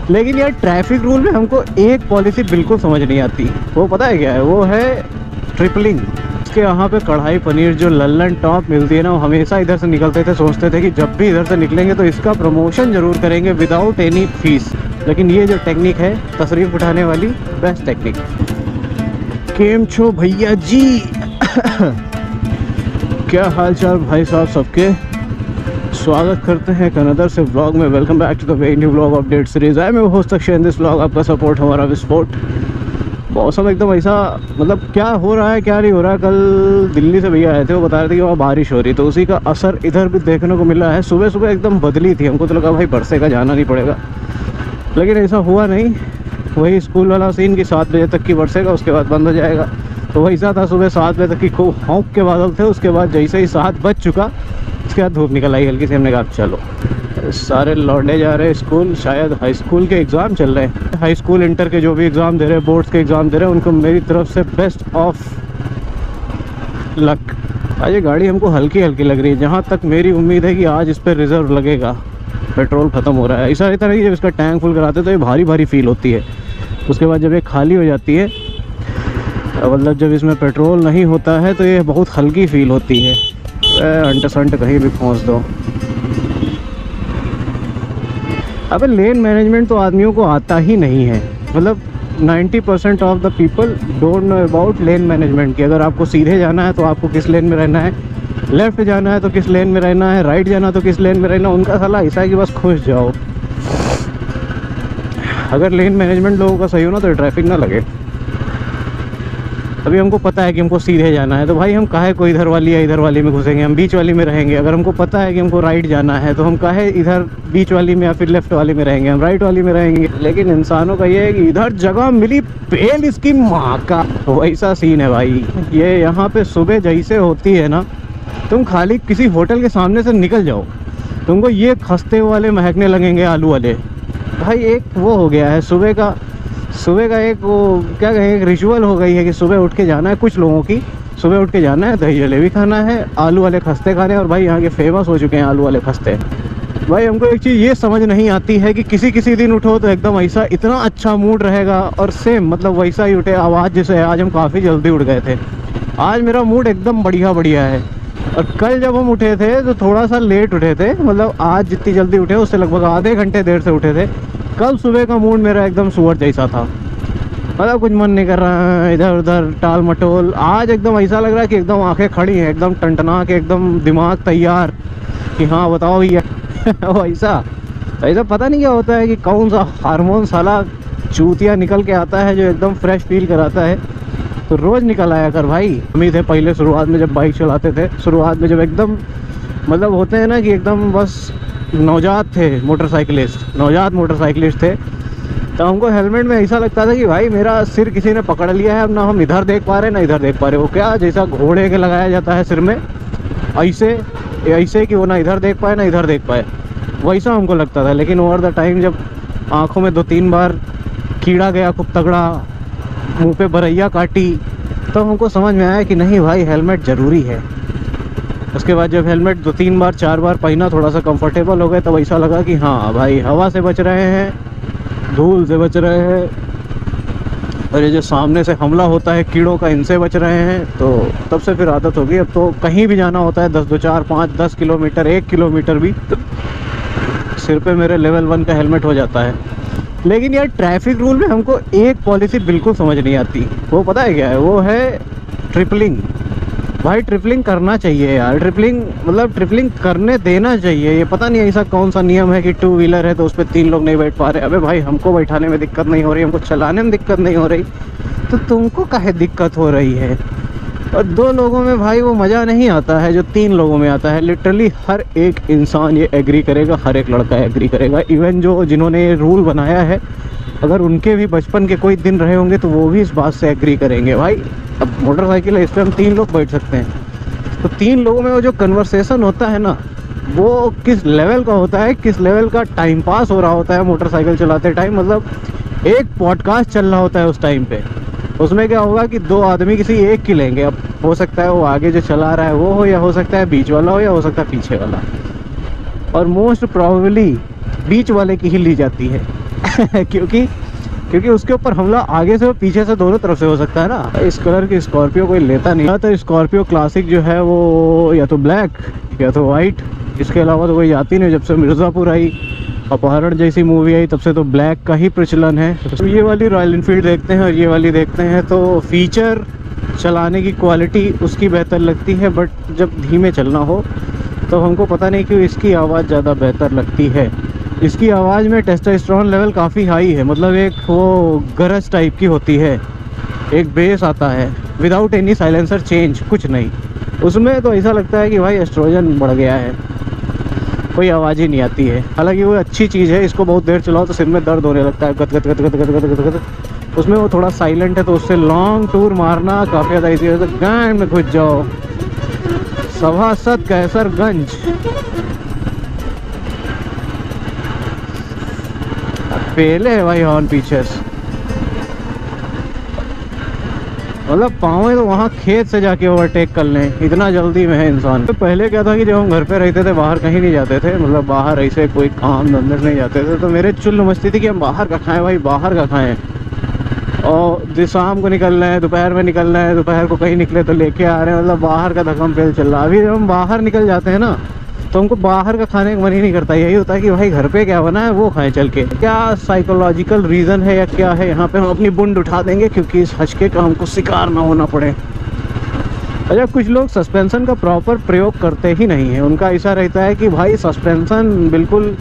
लेकिन यार traffic rule में हमको एक पॉलिसी बिल्कुल समझ नहीं आती। वो पता है क्या है? वो है ट्रिपलिंग। इसके यहाँ पे कढ़ाई पनीर जो लल्लन टॉप मिलती है ना, वो हमेशा इधर से निकलते थे, सोचते थे कि जब भी इधर से निकलेंगे तो इसका प्रमोशन ज़रूर करेंगे विदाउट एनी फीस। लेकिन ये जो टेक्निक है तशरीफ उठाने वाली, बेस्ट टेक्निक। केम छो भैया जी क्या हाल चाल भाई साहब सबके? स्वागत करते हैं कनाडा से व्लॉग में। Welcome back to the very new vlog update series. I मैं host Akshay in this vlog. आपका सपोर्ट हमारा विस्फोट। मौसम एकदम ऐसा, मतलब क्या हो रहा है क्या नहीं हो रहा है। कल दिल्ली से भैया आए थे, वो बता रहे थे कि वहाँ बारिश हो रही, तो उसी का असर इधर भी देखने को मिला है। सुबह सुबह एकदम बदली थी, हमको तो लगा भाई बरसेगा, जाना नहीं पड़ेगा, लेकिन ऐसा हुआ नहीं। वही स्कूल वाला सीन कि 7 बजे तक की बरसेगा, उसके बाद बंद हो जाएगा। तो वैसा था, सुबह 7 बजे तक की खूब हौंक के बादल थे। उसके बाद जैसे ही 7 बज चुका, उसके बाद धूप निकल आई हल्की से। हमने कहा चलो, सारे लौटे जा रहे हैं स्कूल। शायद हाई स्कूल के एग्ज़ाम चल रहे हैं, हाई स्कूल इंटर के जो भी एग्ज़ाम दे रहे हैं, बोर्ड्स के एग्ज़ाम दे रहे हैं, उनको मेरी तरफ से बेस्ट ऑफ लक। आज ये गाड़ी हमको हल्की हल्की लग रही है, जहाँ तक मेरी उम्मीद है कि आज इस पर रिज़र्व लगेगा। पेट्रोल ख़त्म हो रहा है। ऐसा रहता नहीं, जब इसका टैंक फुल कराते तो ये भारी भारी फील होती है। उसके बाद जब ये खाली हो जाती है, मतलब जब इसमें पेट्रोल नहीं होता है, तो ये बहुत हल्की फील होती है। अंट संट कहीं भी पहुंच दो। अबे लेन मैनेजमेंट तो आदमियों को आता ही नहीं है। मतलब 90% of the people don't know about lane management. कि अगर आपको सीधे जाना है तो आपको किस लेन में रहना है, लेफ़्ट जाना है तो किस लेन में रहना है, राइट जाना तो किस लेन में रहना है। उनका सलाह ऐसा है कि बस खुश जाओ। अगर लेन मैनेजमेंट लोगों का सही हो ना, तो ट्रैफिक ना लगे। अभी हमको पता है कि हमको सीधे जाना है, तो भाई हम काहे को इधर वाली या इधर वाली में घुसेंगे, हम बीच वाली में रहेंगे। अगर हमको पता है कि हमको राइट जाना है, तो हम काहे इधर बीच वाली में या फिर लेफ्ट वाली में रहेंगे, हम राइट वाली में रहेंगे। लेकिन इंसानों का ये है कि इधर जगह मिली पेल इसकी माँ का, तो वैसा सीन है भाई। ये यहाँ पे सुबह जैसे होती है ना, तुम खाली किसी होटल के सामने से निकल जाओ, तुमको ये खस्ते वाले महकने लगेंगे, आलू वाले। भाई एक वो हो गया है सुबह का एक वो क्या कहें, एक रिचुअल हो गई है कि सुबह उठ के जाना है। कुछ लोगों की सुबह उठ के जाना है, दही जलेबी खाना है, आलू वाले खस्ते खाने। और भाई यहाँ के फेमस हो चुके हैं आलू वाले खस्ते। भाई हमको एक चीज़ ये समझ नहीं आती है कि किसी दिन उठो तो एकदम ऐसा इतना अच्छा मूड रहेगा, और सेम मतलब वैसा ही उठे। आवाज़ जैसे है, आज हम काफ़ी जल्दी उठ गए थे, आज मेरा मूड एकदम बढ़िया है। और कल जब हम उठे थे तो थोड़ा सा लेट उठे थे, मतलब आज जितनी जल्दी उठे उससे लगभग आधे घंटे देर से उठे थे। कल सुबह का मूड मेरा एकदम सुअर जैसा था, मतलब कुछ मन नहीं कर रहा है, इधर उधर टाल मटोल। आज एकदम ऐसा लग रहा है कि एकदम आंखें खड़ी हैं, एकदम टनटना के, एकदम दिमाग तैयार कि हाँ बताओ भैया ऐसा पता नहीं क्या होता है कि कौन सा हार्मोन साला चूतिया निकल के आता है जो एकदम फ्रेश फील कराता है। तो रोज़ निकल आया कर भाई। उम्मीद है पहले शुरुआत में जब बाइक चलाते थे, शुरुआत में जब एकदम मतलब होते हैं ना कि एकदम बस नवजात थे, नवजात मोटरसाइकिलिस्ट थे, तो हमको हेलमेट में ऐसा लगता था कि भाई मेरा सिर किसी ने पकड़ लिया है। अब ना हम इधर देख पा रहे ना इधर देख पा रहे। वो क्या जैसा घोड़े के लगाया जाता है सिर में, ऐसे कि वो ना इधर देख पाए ना इधर देख पाए, वैसा हमको लगता था। लेकिन ओवर द टाइम जब आँखों में 2-3 बार कीड़ा गया खूब तगड़ा, मुँह पे बरैया काटी, तो हमको समझ में आया कि नहीं भाई हेलमेट ज़रूरी है। उसके बाद जब हेलमेट 2-3 बार 4 बार पहना, थोड़ा सा कंफर्टेबल हो गए, तब ऐसा लगा कि हाँ भाई हवा से बच रहे हैं, धूल से बच रहे हैं, और ये जो सामने से हमला होता है कीड़ों का, इनसे बच रहे हैं। तो तब से फिर आदत हो गई। अब तो कहीं भी जाना होता है 10 किलोमीटर 1 किलोमीटर भी, तो सिर पे मेरे लेवल 1 का हेलमेट हो जाता है। लेकिन यार ट्रैफिक रूल में हमको एक पॉलिसी बिल्कुल समझ नहीं आती। वो पता है क्या है? वो है ट्रिपलिंग। भाई ट्रिपलिंग करना चाहिए यार, ट्रिपलिंग करने देना चाहिए। ये पता नहीं ऐसा कौन सा नियम है कि 2 व्हीलर है तो उस पर 3 लोग नहीं बैठ पा रहे। अबे भाई हमको बैठाने में दिक्कत नहीं हो रही, हमको चलाने में दिक्कत नहीं हो रही, तो तुमको काहे दिक्कत हो रही है? और 2 लोगों में भाई वो मज़ा नहीं आता है जो 3 लोगों में आता है। लिटरली हर एक इंसान ये एग्री करेगा, हर एक लड़का एग्री करेगा। इवन जिन्होंने ये रूल बनाया है, अगर उनके भी बचपन के कोई दिन रहे होंगे तो वो भी इस बात से एग्री करेंगे। भाई अब मोटरसाइकिल है, इस पर हम 3 लोग बैठ सकते हैं, तो 3 लोगों में वो जो कन्वर्सेशन होता है ना, वो किस लेवल का होता है, किस लेवल का टाइम पास हो रहा होता है मोटरसाइकिल चलाते टाइम। मतलब एक पॉडकास्ट चल रहा होता है उस टाइम पे। उसमें क्या होगा कि 2 आदमी किसी एक की लेंगे। अब हो सकता है वो आगे जो चला रहा है वो हो, या हो सकता है बीच वाला हो, या हो सकता है पीछे वाला, और मोस्ट प्रोबेबली बीच वाले की ही ली जाती है। क्योंकि उसके ऊपर हमला आगे से और पीछे से दोनों तरफ से हो सकता है ना। इस कलर की स्कॉर्पियो कोई लेता नहीं। तो स्कॉर्पियो क्लासिक जो है वो या तो ब्लैक या तो वाइट, इसके अलावा तो कोई जाती नहीं। जब से मिर्ज़ापुर आई, अपहरण जैसी मूवी आई, तब से तो ब्लैक का ही प्रचलन है। तो ये वाली रॉयल इनफील्ड देखते हैं और ये वाली देखते हैं, तो फीचर, चलाने की क्वालिटी उसकी बेहतर लगती है, बट जब धीमे चलना हो तो हमको पता नहीं क्यों इसकी आवाज़ ज़्यादा बेहतर लगती है। इसकी आवाज़ में टेस्टोस्टेरोन लेवल काफ़ी हाई है, मतलब एक वो गरज टाइप की होती है, एक बेस आता है विदाउट एनी साइलेंसर चेंज, कुछ नहीं उसमें। तो ऐसा लगता है कि भाई एस्ट्रोजन बढ़ गया है, कोई आवाज़ ही नहीं आती है। हालांकि वो अच्छी चीज़ है, इसको बहुत देर चलाओ तो सिर में दर्द होने लगता है, गद गद गद गद गद गद गद गद। उसमें वो थोड़ा साइलेंट है तो उससे लॉन्ग टूर मारना काफ़ी ज़्यादा ईजी है। तो गांव में घुस जाओ, सभासद कैसरगंज, पहले है भाई हॉर्न पीछे से, मतलब पाँव तो वहाँ खेत से जाके ओवरटेक कर लें, इतना जल्दी में है इंसान। तो पहले क्या था कि जब हम घर पे रहते थे, बाहर कहीं नहीं जाते थे, मतलब बाहर ऐसे कोई काम धंधे नहीं जाते थे, तो मेरे चुल मस्ती थी कि हम बाहर का खाएं भाई, बाहर का खाएं। और शाम को निकलना है, दोपहर में निकलना है, दोपहर को कहीं निकले तो लेके आ रहे हैं, मतलब बाहर का धक्म पेल चल रहा है। अभी जब हम बाहर निकल जाते हैं ना तो हमको बाहर का खाने का मन ही नहीं करता, यही होता है कि भाई घर पे क्या बना है वो खाएं चल के। क्या साइकोलॉजिकल रीज़न है या क्या है, यहाँ पे हम अपनी बुंड उठा देंगे क्योंकि इस हचके का हमको शिकार ना होना पड़े। अच्छा, कुछ लोग सस्पेंशन का प्रॉपर प्रयोग करते ही नहीं है, उनका ऐसा रहता है कि भाई सस्पेंशन बिल्कुल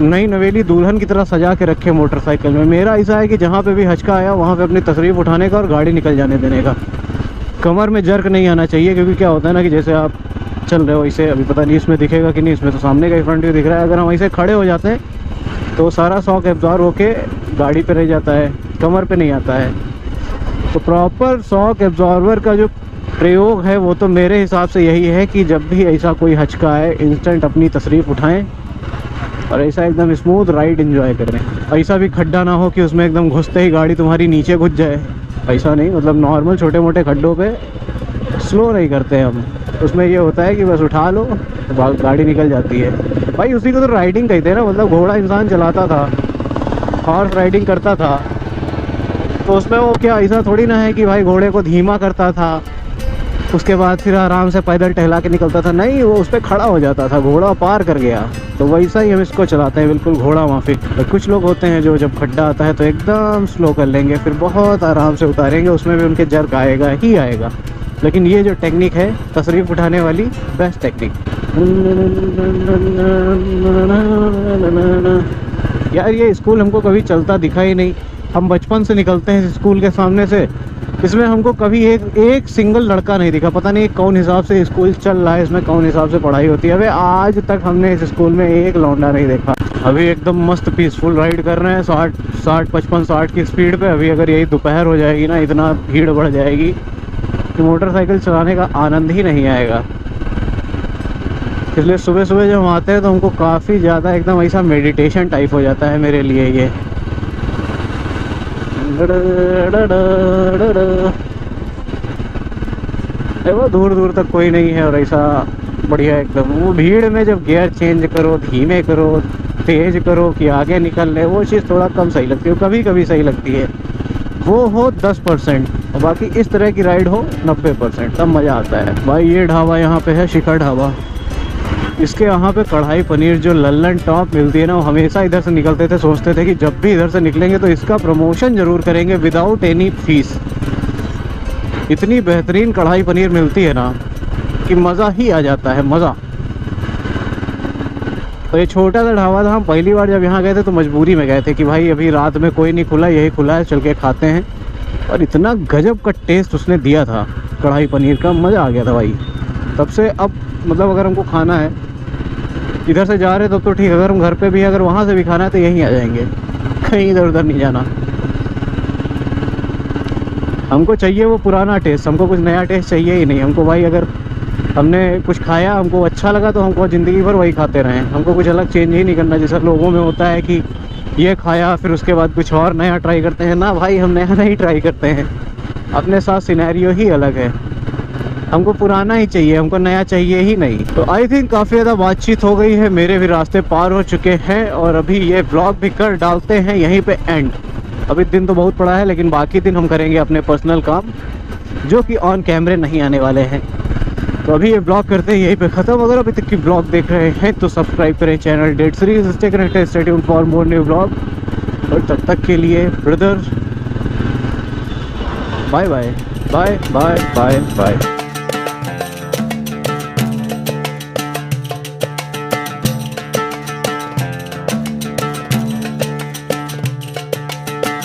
नई नवेली दुल्हन की तरह सजा के रखे मोटरसाइकिल में। मेरा ऐसा है कि जहाँ पे भी हचका आया वहाँ पे अपनी तशरीफ उठाने का और गाड़ी निकल जाने देने का। कमर में जर्क नहीं आना चाहिए, क्योंकि क्या होता है ना कि जैसे आप चल रहे हो इसे, अभी पता नहीं इसमें दिखेगा कि नहीं, इसमें तो सामने का ही फ्रंट व्यू दिख रहा है, अगर हम ऐसे खड़े हो जाते हैं तो सारा शॉक एब्जॉर्ब होके गाड़ी पे रह जाता है, कमर पे नहीं आता है। तो प्रॉपर शॉक एब्जॉर्बर का जो प्रयोग है वो तो मेरे हिसाब से यही है कि जब भी ऐसा कोई हचका आए इंस्टेंट अपनी तशरीफ उठाएं और ऐसा एकदम स्मूथ राइड एंजॉय करें। ऐसा भी खड्डा ना हो कि उसमें एकदम घुसते ही गाड़ी तुम्हारी नीचे घुस जाए, ऐसा नहीं, मतलब नॉर्मल छोटे मोटे खड्डों पे स्लो नहीं करते हैं हम। उसमें ये होता है कि बस उठा लो तो गाड़ी निकल जाती है भाई। उसी को तो राइडिंग कहते हैं ना, मतलब घोड़ा इंसान चलाता था, हॉर्स राइडिंग करता था, तो उसमें वो क्या ऐसा थोड़ी ना है कि भाई घोड़े को धीमा करता था उसके बाद फिर आराम से पैदल टहला के निकलता था, नहीं, वो उस पर खड़ा हो जाता था, घोड़ा पार कर गया। तो वैसा ही हम इसको चलाते हैं, बिल्कुल घोड़ा माफिक। तो कुछ लोग होते हैं जो जब खड्डा आता है तो एकदम स्लो कर लेंगे, फिर बहुत आराम से उतारेंगे, उसमें भी उनके जर्क आएगा ही आएगा। लेकिन ये जो टेक्निक है तशरीफ उठाने वाली, बेस्ट टेक्निक। यार ये स्कूल हमको कभी चलता दिखा ही नहीं, हम बचपन से निकलते हैं स्कूल के सामने से, इसमें हमको कभी एक सिंगल लड़का नहीं दिखा। पता नहीं कौन हिसाब से स्कूल चल रहा है, इसमें कौन हिसाब से पढ़ाई होती है। अबे आज तक हमने इस स्कूल में एक लौंडा नहीं देखा। अभी एकदम मस्त पीसफुल राइड कर रहे हैं 60 की स्पीड पे। अभी अगर यही दोपहर हो जाएगी ना, इतना भीड़ बढ़ जाएगी कि मोटरसाइकिल चलाने का आनंद ही नहीं आएगा। इसलिए सुबह सुबह जब हम आते हैं तो हमको काफ़ी ज़्यादा एकदम ऐसा मेडिटेशन टाइप हो जाता है मेरे लिए ये। वो दूर दूर तक कोई नहीं है और ऐसा बढ़िया एकदम। वो भीड़ में जब गियर चेंज करो, धीमे करो, तेज करो कि आगे निकल ले, वो चीज़ थोड़ा कम सही लगती है, कभी कभी सही लगती है। वो हो 10% और बाकी इस तरह की राइड हो 90%, तब मज़ा आता है भाई। ये ढाबा यहाँ पे है शिखर ढाबा, इसके यहाँ पे कढ़ाई पनीर जो लल्लन टॉप मिलती है ना, वो हमेशा इधर से निकलते थे, सोचते थे कि जब भी इधर से निकलेंगे तो इसका प्रमोशन ज़रूर करेंगे विदाउट एनी फीस। इतनी बेहतरीन कढ़ाई पनीर मिलती है ना कि मज़ा ही आ जाता है, मज़ा। तो ये छोटा सा ढाबा था, हम पहली बार जब यहाँ गए थे तो मजबूरी में गए थे कि भाई अभी रात में कोई नहीं खुला, यही खुला है, चल के खाते हैं। और इतना गजब का टेस्ट उसने दिया था कढ़ाई पनीर का, मज़ा आ गया था भाई। तब से अब मतलब अगर हमको खाना है, इधर से जा रहे तब तो ठीक है, अगर हम घर पे भी अगर वहाँ से भी खाना है तो यहीं आ जाएंगे, कहीं इधर उधर नहीं जाना। हमको चाहिए वो पुराना टेस्ट, हमको कुछ नया टेस्ट चाहिए ही नहीं हमको भाई। अगर हमने कुछ खाया, हमको अच्छा लगा तो हमको ज़िंदगी भर वही खाते रहें, हमको कुछ अलग चेंज ही नहीं करना। जैसा लोगों में होता है कि ये खाया फिर उसके बाद कुछ और नया ट्राई करते हैं ना भाई, हम नया नहीं ट्राई करते हैं, अपने साथ सिनेरियो ही अलग है। हमको पुराना ही चाहिए, हमको नया चाहिए ही नहीं। तो आई थिंक काफ़ी ज़्यादा बातचीत हो गई है, मेरे भी रास्ते पार हो चुके हैं और अभी ये व्लॉग भी कर डालते हैं यहीं पे एंड। अभी दिन तो बहुत पड़ा है, लेकिन बाकी दिन हम करेंगे अपने पर्सनल काम जो कि ऑन कैमरे नहीं आने वाले हैं। तो अभी ये ब्लॉग करते हैं यहीं पे ख़त्म। अगर अभी तक की ब्लॉग देख रहे हैं तो सब्सक्राइब करें channel date series. Stay connected, stay tuned for more new blog. और तब तक के लिए brother bye bye bye bye bye bye.